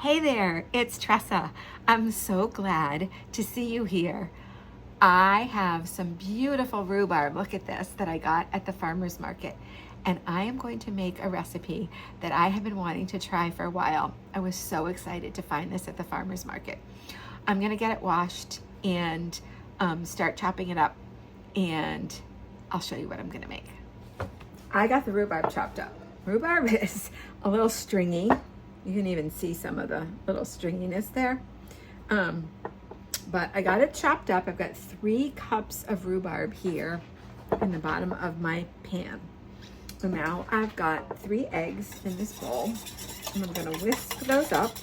Hey there, it's Tresa. I'm so glad to see you here. I have some beautiful rhubarb, look at this, that I got at the farmer's market. And I am going to make a recipe that I have been wanting to try for a while. I was so excited to find this at the farmer's market. I'm gonna get it washed and start chopping it up, and I'll show you what I'm gonna make. I got the rhubarb chopped up. Rhubarb is a little stringy. You can even see some of the little stringiness there. But I got it chopped up. I've got 3 cups of rhubarb here in the bottom of my pan. So now I've got 3 eggs in this bowl, and I'm gonna whisk those up,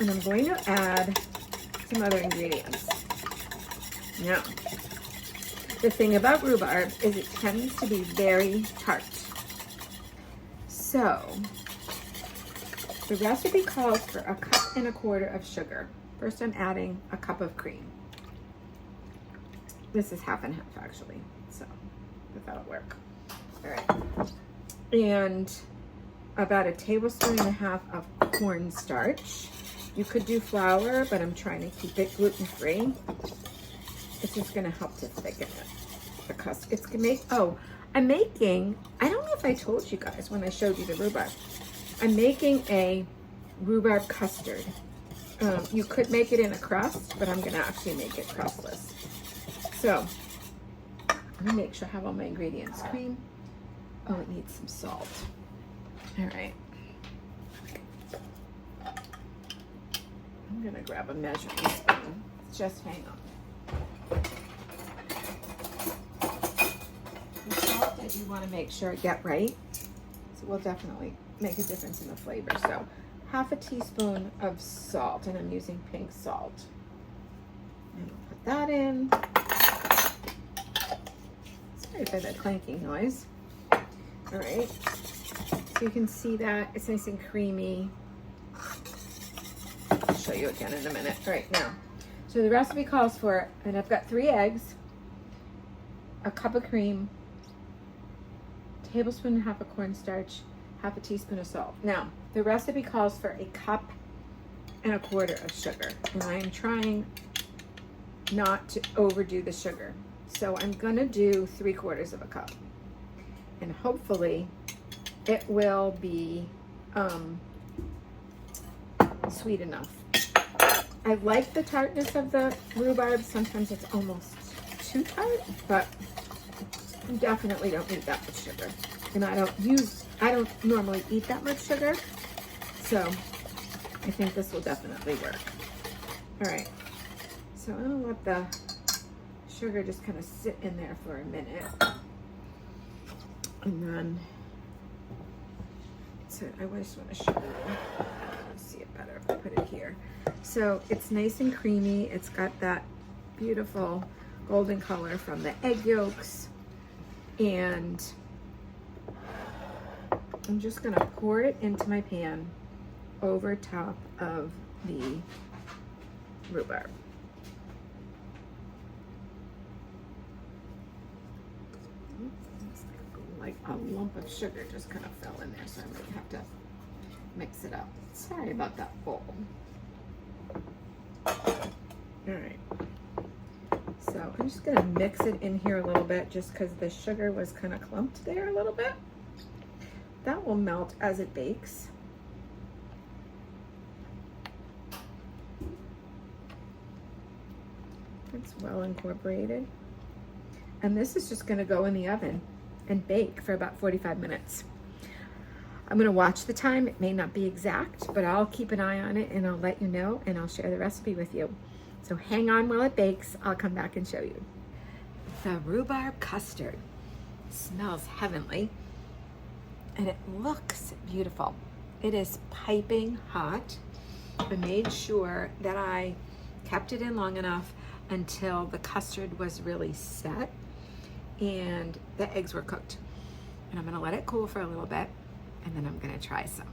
and I'm going to add some other ingredients. Now, the thing about rhubarb is it tends to be very tart. So, the recipe calls for 1.25 cups of sugar. First, I'm adding a cup of cream. This is half and half, actually, so that'll work. All right, and about 1.5 tablespoons of cornstarch. You could do flour, but I'm trying to keep it gluten-free. It's just gonna help to thicken it. The custard, it's gonna make, I'm making, I don't know if I told you guys when I showed you the rhubarb. I'm making a rhubarb custard. You could make it in a crust, but I'm gonna actually make it crustless. So, let me make sure I have all my ingredients. Cream, it needs some salt. All right. I'm gonna grab a measuring spoon. Just hang on. The salt that you wanna make sure get right, so we'll definitely make a difference in the flavor. So 1/2 teaspoon of salt, and I'm using pink salt. And I'll put that in. Sorry for the clanking noise. All right, so you can see that it's nice and creamy. I'll show you again in a minute. All right, now, so the recipe calls for, and I've got 3 eggs, a cup of cream, 1.5 tablespoons of cornstarch, 1/2 teaspoon of salt. Now, the recipe calls for 1.25 cups of sugar, and I am trying not to overdo the sugar. So I'm gonna do 3/4 cup, and hopefully it will be sweet enough. I like the tartness of the rhubarb. Sometimes it's almost too tart, but you definitely don't need that much sugar. And I don't normally eat that much sugar, so I think this will definitely work. All right, so I'm gonna let the sugar just kind of sit in there for a minute. And then, so I just want to show you, let's see it better if I put it here. So it's nice and creamy. It's got that beautiful golden color from the egg yolks, and I'm just gonna pour it into my pan over top of the rhubarb. Like a lump of sugar just kind of fell in there, so I'm gonna have to mix it up. Sorry about that bowl. All right. So I'm just gonna mix it in here a little bit, just because the sugar was kind of clumped there a little bit. That will melt as it bakes. It's well incorporated. And this is just gonna go in the oven and bake for about 45 minutes. I'm gonna watch the time. It may not be exact, but I'll keep an eye on it, and I'll let you know, and I'll share the recipe with you. So hang on while it bakes. I'll come back and show you. The rhubarb custard smells heavenly, and it looks beautiful. It is piping hot. I made sure that I kept it in long enough until the custard was really set and the eggs were cooked. And I'm gonna let it cool for a little bit, and then I'm gonna try some.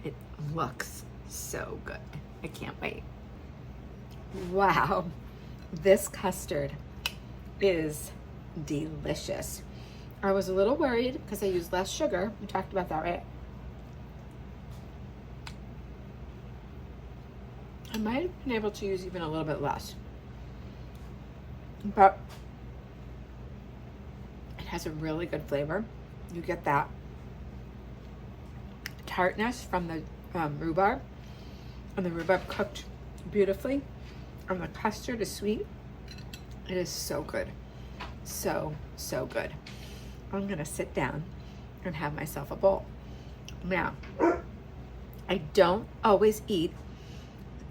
It looks so good. I can't wait. Wow, this custard is delicious. I was a little worried because I used less sugar. We talked about that, right? I might have been able to use even a little bit less, but it has a really good flavor. You get that tartness from the rhubarb, and the rhubarb cooked beautifully, and the custard is sweet. It is so good. So good. I'm gonna sit down and have myself a bowl. Now, I don't always eat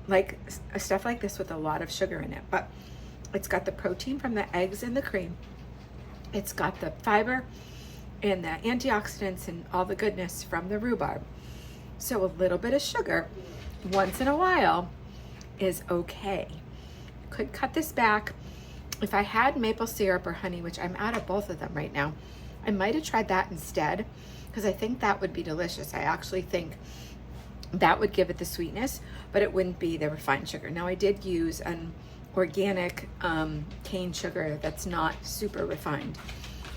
like stuff like this with a lot of sugar in it, but it's got the protein from the eggs and the cream. It's got the fiber and the antioxidants and all the goodness from the rhubarb. So a little bit of sugar once in a while is okay. Could cut this back. If I had maple syrup or honey, which I'm out of both of them right now, I might have tried that instead, because I think that would be delicious. I actually think that would give it the sweetness, but it wouldn't be the refined sugar. Now, I did use an organic cane sugar that's not super refined,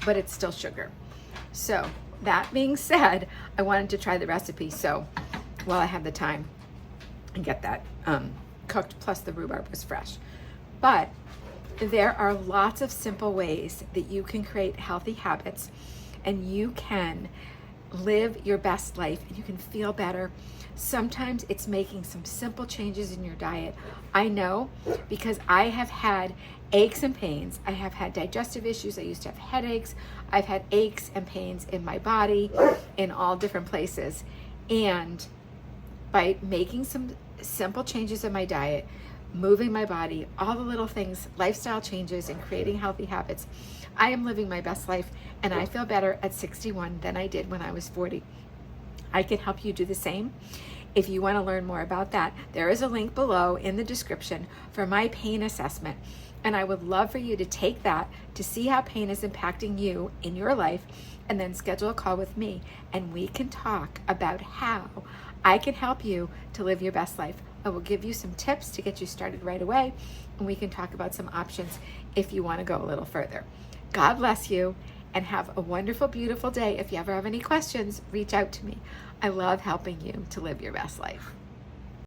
but it's still sugar. So that being said, I wanted to try the recipe, so while I had the time and get that cooked, plus the rhubarb was fresh. But there are lots of simple ways that you can create healthy habits, and you can live your best life, and you can feel better. Sometimes it's making some simple changes in your diet. I know, because I have had aches and pains. I have had digestive issues. I used to have headaches. I've had aches and pains in my body in all different places. And by making some simple changes in my diet, moving my body, all the little things, lifestyle changes, and creating healthy habits, I am living my best life, and I feel better at 61 than I did when I was 40. I can help you do the same. If you want to learn more about that, there is a link below in the description for my pain assessment, and I would love for you to take that to see how pain is impacting you in your life, and then schedule a call with me, and we can talk about how I can help you to live your best life. I will give you some tips to get you started right away, and we can talk about some options if you want to go a little further. God bless you, and have a wonderful, beautiful day. If you ever have any questions, reach out to me. I love helping you to live your best life.